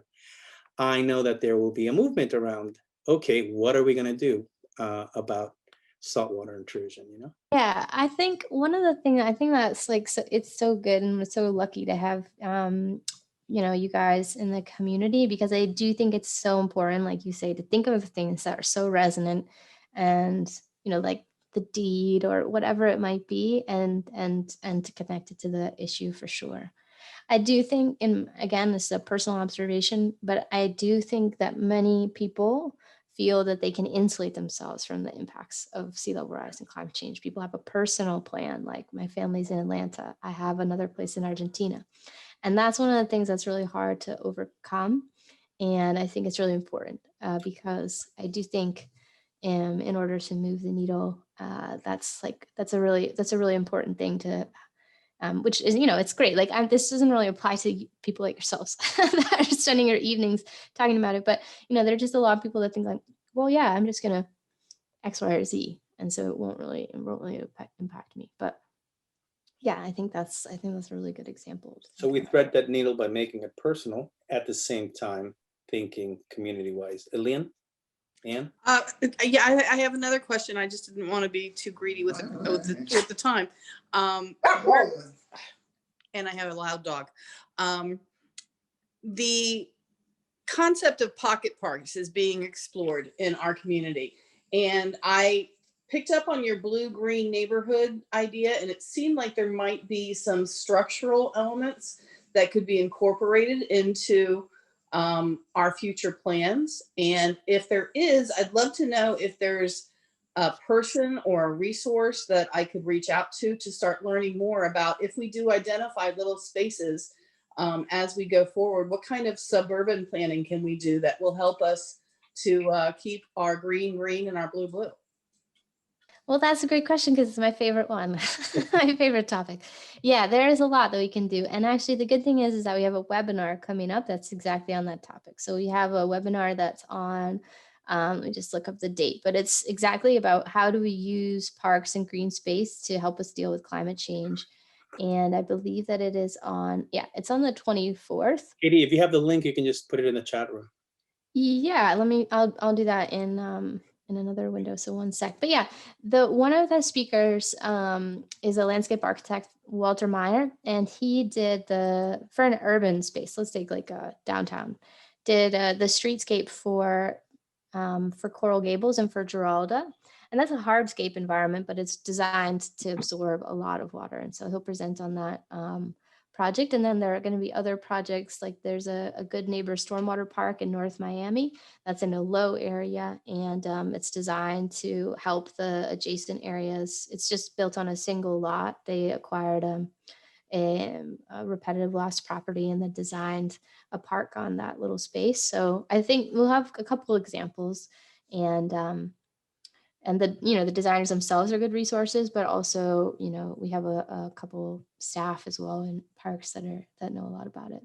I know that there will be a movement around, okay, what are we going to do about saltwater intrusion, Yeah, I think one of the things I think that's like it's so good and we're so lucky to have you guys in the community, because I do think it's so important, like you say, to think of the things that are so resonant and like the deed or whatever it might be, and to connect it to the issue for sure. I do think, and again, this is a personal observation, but I do think that many people feel that they can insulate themselves from the impacts of sea level rise and climate change. People have a personal plan, like my family's in Atlanta. I have another place in Argentina. And that's one of the things that's really hard to overcome. And I think it's really important because I do think in order to move the needle, that's a really important thing to which is, it's great. Like this doesn't really apply to people like yourselves that are spending your evenings talking about it. But, there are just a lot of people that think like, well, yeah, I'm just going to X, Y, or Z. And so it won't really impact me. But yeah, I think that's a really good example. So we thread that needle by making it personal at the same time thinking community-wise. Elian? Anne? Yeah, I have another question. I just didn't want to be too greedy with the time. And I have a loud dog. The concept of pocket parks is being explored in our community. And I picked up on your blue-green neighborhood idea, and it seemed like there might be some structural elements that could be incorporated into our future plans. And if there is, I'd love to know if there's a person or a resource that I could reach out to start learning more about, if we do identify little spaces as we go forward, what kind of suburban planning can we do that will help us to keep our green and our blue? Well, that's a great question because it's my favorite one, my favorite topic. Yeah, there is a lot that we can do. And actually, the good thing is that we have a webinar coming up that's exactly on that topic. So we have a webinar that's on, let me just look up the date, but it's exactly about how do we use parks and green space to help us deal with climate change. And I believe that it is on, yeah, it's on the 24th. Katie, if you have the link, you can just put it in the chat room. Yeah, I'll do that in another window. So one sec. But yeah, one of the speakers is a landscape architect, Walter Meyer, and he did for an urban space. Let's take like downtown. Did the streetscape for Coral Gables and for Giralda. And that's a hardscape environment, but it's designed to absorb a lot of water. And so he'll present on that project. And then there are going to be other projects, like there's a Good Neighbor Stormwater Park in North Miami that's in a low area, and it's designed to help the adjacent areas. It's just built on a single lot. They acquired a repetitive loss property and then designed a park on that little space. So I think we'll have a couple of examples, and the designers themselves are good resources, but also, we have a couple staff as well in parks that know a lot about it.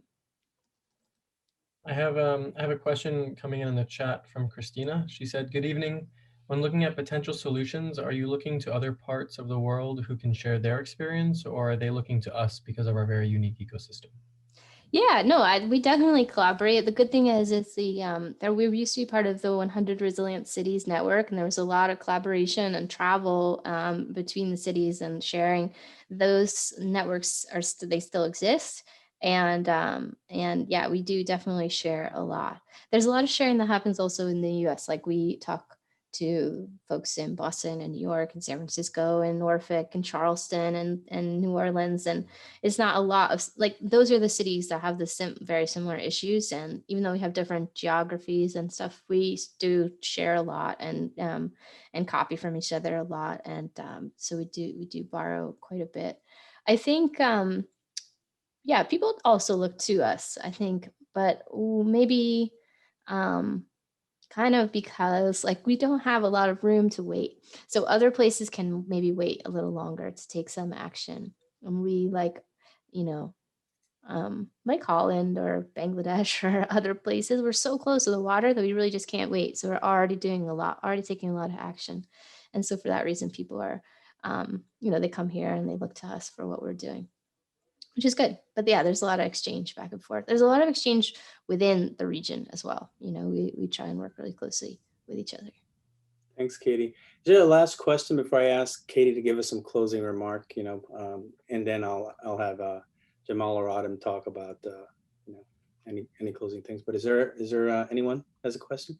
I have a question coming in the chat from Christina. She said, "Good evening. When looking at potential solutions, are you looking to other parts of the world who can share their experience, or are they looking to us because of our very unique ecosystem?" Yeah, no, we definitely collaborate. The good thing is we used to be part of the 100 Resilient Cities Network, and there was a lot of collaboration and travel between the cities and sharing. Those networks they still exist, and yeah, we do definitely share a lot. There's a lot of sharing that happens also in the U.S. Like we talk to folks in Boston and New York and San Francisco and Norfolk and Charleston and New Orleans, and it's not a lot of, like, those are the cities that have the very similar issues. And even though we have different geographies and stuff, we do share a lot and copy from each other a lot. And so we do borrow quite a bit. I think, yeah, people also look to us, I think, but maybe kind of because, like, we don't have a lot of room to wait. So other places can maybe wait a little longer to take some action. And we, like, like Holland or Bangladesh or other places, we're so close to the water that we really just can't wait. So we're already taking a lot of action. And so for that reason, people are, they come here and they look to us for what we're doing, which is good. But yeah, there's a lot of exchange back and forth. There's a lot of exchange within the region as well. We try and work really closely with each other. Thanks, Katie. Is there a last question before I ask Katie to give us some closing remark? And then I'll have Jamal or Autumn talk about any closing things. But is there anyone has a question?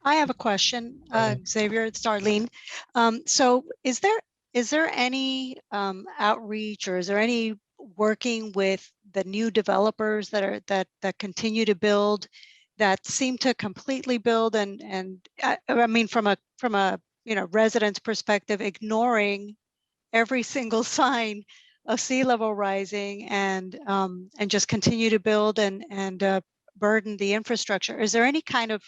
I have a question, Xavier. It's Darlene. So is there any outreach, or is there any working with the new developers that continue to build, that seem to completely build and I mean from a resident's perspective, ignoring every single sign of sea level rising and just continue to build and burden the infrastructure? Is there any kind of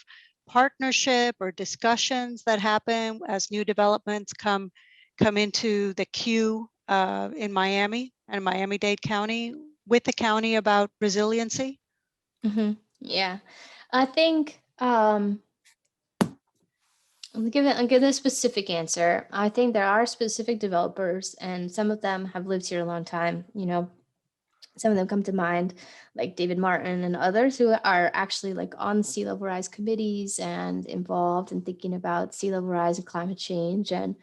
partnership or discussions that happen as new developments come into the queue in Miami and Miami-Dade County with the county about resiliency? Mm-hmm. Yeah, I think I'll give a specific answer. I think there are specific developers, and some of them have lived here a long time. Some of them come to mind, like David Martin and others, who are actually like on sea level rise committees and involved in thinking about sea level rise and climate change. And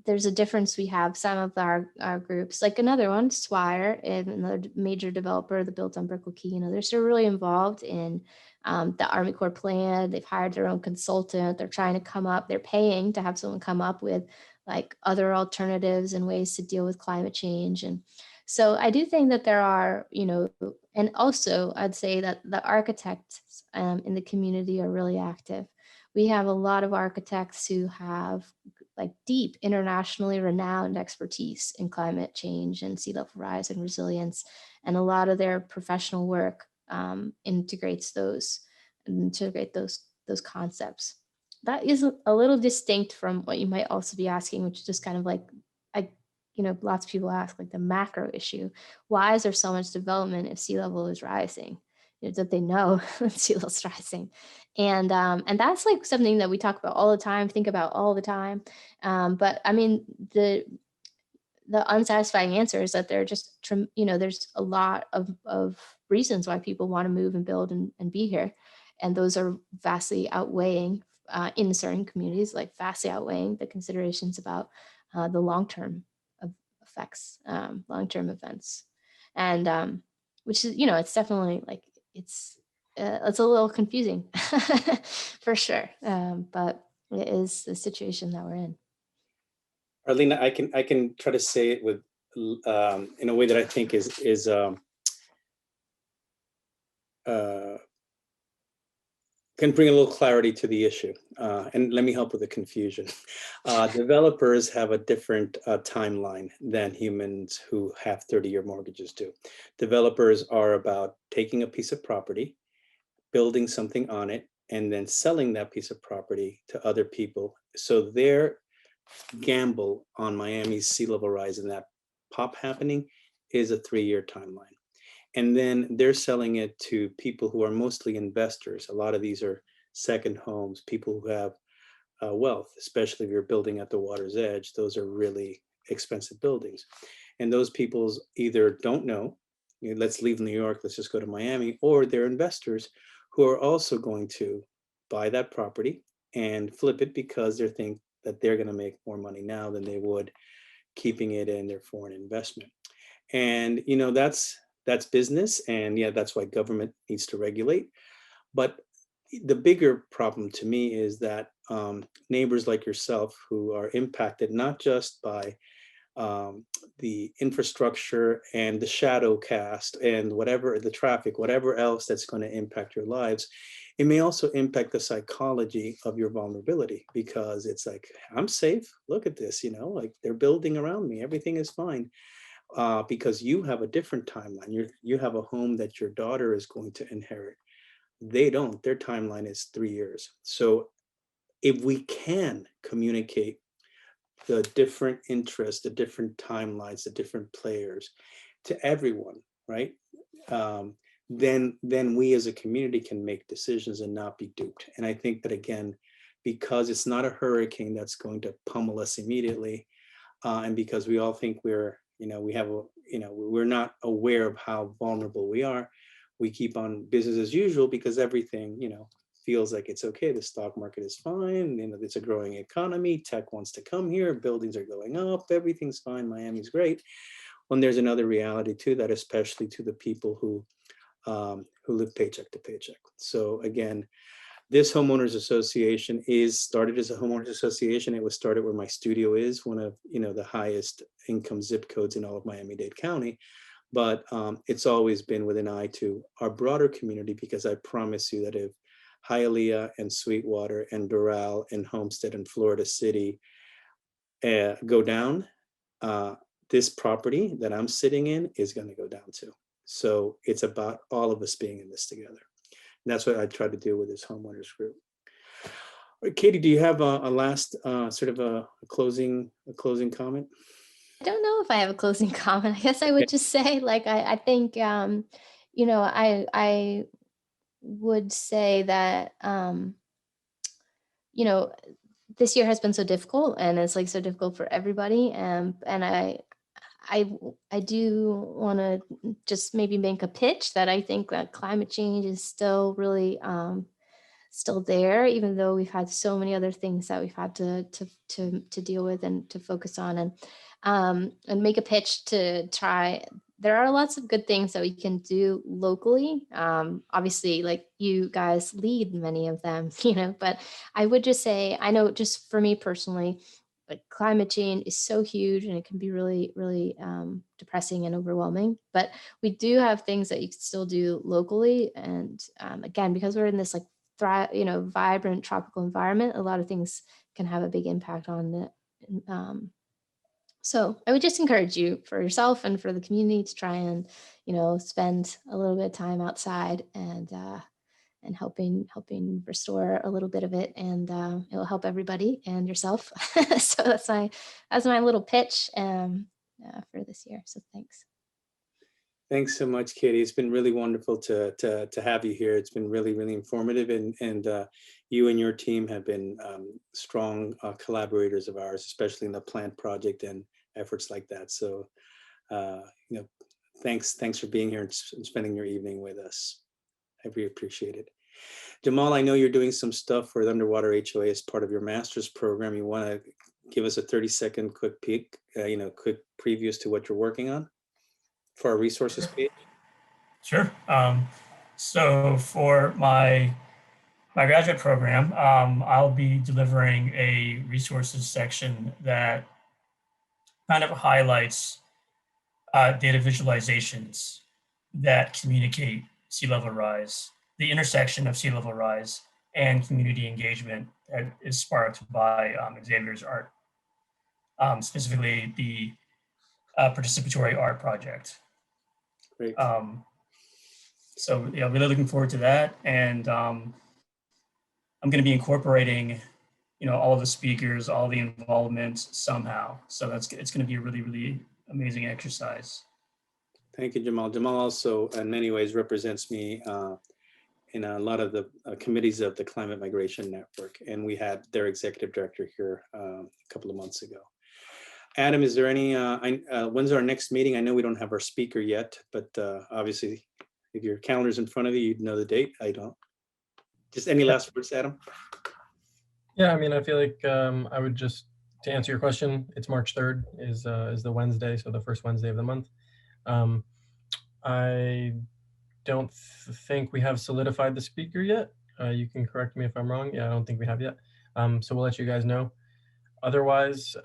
there's a difference. We have some of our groups, like another one, Swire, and another major developer that built on Brickle Key, and others are really involved in the Army Corps plan. They've hired their own consultant. They're trying to come up, they're paying to have someone come up with like other alternatives and ways to deal with climate change. And so I do think that there are, and also I'd say that the architects in the community are really active. We have a lot of architects who have like deep internationally renowned expertise in climate change and sea level rise and resilience. And a lot of their professional work integrate those concepts. That is a little distinct from what you might also be asking, which is just kind of like, lots of people ask, like, the macro issue. Why is there so much development if sea level is rising? That they know that sea level is rising. And that's like something that we talk about all the time, think about all the time. But I mean, the unsatisfying answer is that there are just, there's a lot of reasons why people want to move and build and be here. And those are vastly outweighing in certain communities, like vastly outweighing the considerations about the long-term effects, long-term events. And which is, it's definitely like, it's a little confusing for sure. But it is the situation that we're in. Arlena, I can try to say it with in a way that I think is can bring a little clarity to the issue, and let me help with the confusion. Developers have a different timeline than humans who have 30-year mortgages do. Developers are about taking a piece of property, building something on it, and then selling that piece of property to other people. So their gamble on Miami's sea level rise and that pop happening is a 3-year timeline. And then they're selling it to people who are mostly investors. A lot of these are second homes, people who have wealth, especially if you're building at the water's edge. Those are really expensive buildings. And those people either don't know, let's leave New York, let's just go to Miami, or they're investors who are also going to buy that property and flip it because they think that they're going to make more money now than they would keeping it in their foreign investment. And that's business, and yeah, that's why government needs to regulate. But the bigger problem to me is that neighbors like yourself who are impacted not just by the infrastructure and the shadow cast and whatever, the traffic, whatever else that's going to impact your lives, it may also impact the psychology of your vulnerability, because it's like, I'm safe, look at this, like they're building around me, everything is fine. Because you have a different timeline. You have a home that your daughter is going to inherit. They don't. Their timeline is 3 years. So if we can communicate the different interests, the different timelines, the different players to everyone, right? Then we as a community can make decisions and not be duped. And I think that, again, because it's not a hurricane that's going to pummel us immediately, and because we all think we're not aware of how vulnerable we are, we keep on business as usual because everything, feels like it's okay. The stock market is fine. It's a growing economy. Tech wants to come here. Buildings are going up. Everything's fine. Miami's great. When there's another reality to that, especially to the people who live paycheck to paycheck. So again, this homeowners association started as a homeowners association. It was started where my studio is, one of the highest income zip codes in all of Miami-Dade County. But it's always been with an eye to our broader community, because I promise you that if Hialeah and Sweetwater and Doral and Homestead and Florida City go down, this property that I'm sitting in is going to go down too. So it's about all of us being in this together. And that's what I try to do with this homeowners group. All right, Katie, do you have a last sort of a closing comment? I don't know if I have a closing comment. I guess I would just say, like, I think, I would say that, this year has been so difficult, and it's like so difficult for everybody. And I do want to just maybe make a pitch that I think that climate change is still really still there, even though we've had so many other things that we've had to deal with and to focus on, and make a pitch to try. There are lots of good things that we can do locally. Obviously, like, you guys lead many of them, but I would just say, I know just for me personally, like, climate change is so huge and it can be really, really depressing and overwhelming. But we do have things that you can still do locally. And again, because we're in this like vibrant tropical environment, a lot of things can have a big impact on it. So I would just encourage you, for yourself and for the community, to try and, spend a little bit of time outside and helping restore a little bit of it, and it will help everybody and yourself. So that's my little pitch for this year. So thanks. Thanks so much, Katie. It's been really wonderful to have you here. It's been really, really informative, and you and your team have been strong collaborators of ours, especially in the plant project and efforts like that. So, thanks for being here and spending your evening with us. I really appreciate it. Jamal, I know you're doing some stuff for the Underwater HOA as part of your master's program. You want to give us a 30-second quick peek, quick preview as to what you're working on for our resources page? Sure. So for my graduate program, I'll be delivering a resources section that kind of highlights data visualizations that communicate sea level rise, the intersection of sea level rise and community engagement that is sparked by Xavier's art, specifically the participatory art project. Great. So yeah, really looking forward to that, and I'm going to be incorporating, all of the speakers, all the involvement somehow. So it's going to be a really, really amazing exercise. Thank you, Jamal. Jamal also, in many ways, represents me in a lot of the committees of the Climate Migration Network, and we had their executive director here a couple of months ago. Adam, is there any, when's our next meeting? I know we don't have our speaker yet, but obviously, if your calendar's in front of you, you'd know the date. I don't. Just any last words, Adam? Yeah, I mean, I feel like I would just, to answer your question, it's March 3rd is the Wednesday, so the first Wednesday of the month. I don't think we have solidified the speaker yet. You can correct me if I'm wrong. Yeah, I don't think we have yet. So we'll let you guys know. Otherwise,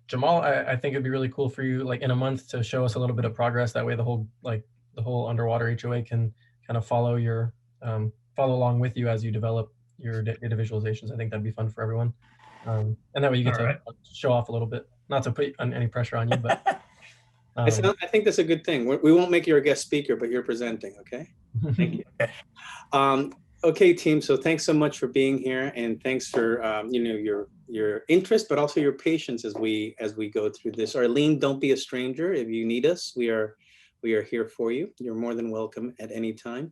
Jamal, I think it'd be really cool for you, like in a month, to show us a little bit of progress. That way, the whole Underwater HOA can kind of follow along with you as you develop your data visualizations. I think that'd be fun for everyone, and that way you get to show off a little bit. Not to put any pressure on you, but I think that's a good thing. We won't make you a guest speaker, but you're presenting. Okay. Thank you. Okay, team. So thanks so much for being here, and thanks for your interest, but also your patience as we go through this. Arlene, don't be a stranger. If you need us, we are here for you. You're more than welcome at any time.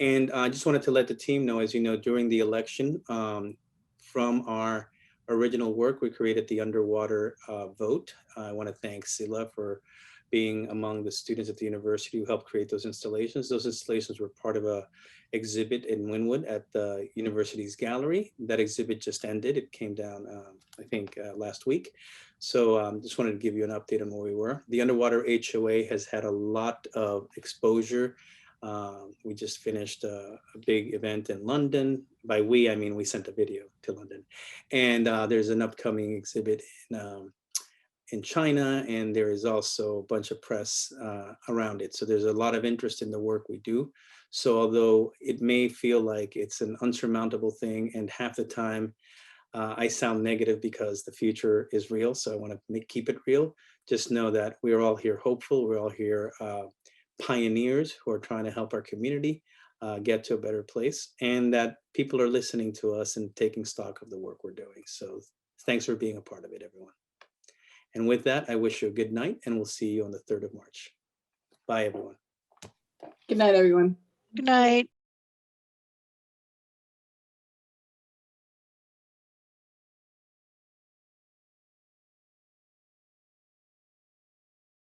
And I just wanted to let the team know, as you know, during the election, from our original work, we created the Underwater Vote. I want to thank Sila for being among the students at the university who helped create those installations. Those installations were part of a exhibit in Wynwood at the university's gallery. That exhibit just ended. It came down, I think, last week. So just wanted to give you an update on where we were. The Underwater HOA has had a lot of exposure. We just finished a big event in London. By we, I mean we sent a video to London. And there's an upcoming exhibit in China, and there is also a bunch of press around it. So there's a lot of interest in the work we do. So although it may feel like it's an unsurmountable thing, and half the time I sound negative because the future is real, so I want to keep it real, just know that we're all here hopeful. We're all here pioneers who are trying to help our community get to a better place, and that people are listening to us and taking stock of the work we're doing. So thanks for being a part of it, everyone. And with that, I wish you a good night, and we'll see you on the 3rd of March. Bye, everyone. Good night, everyone. Good night.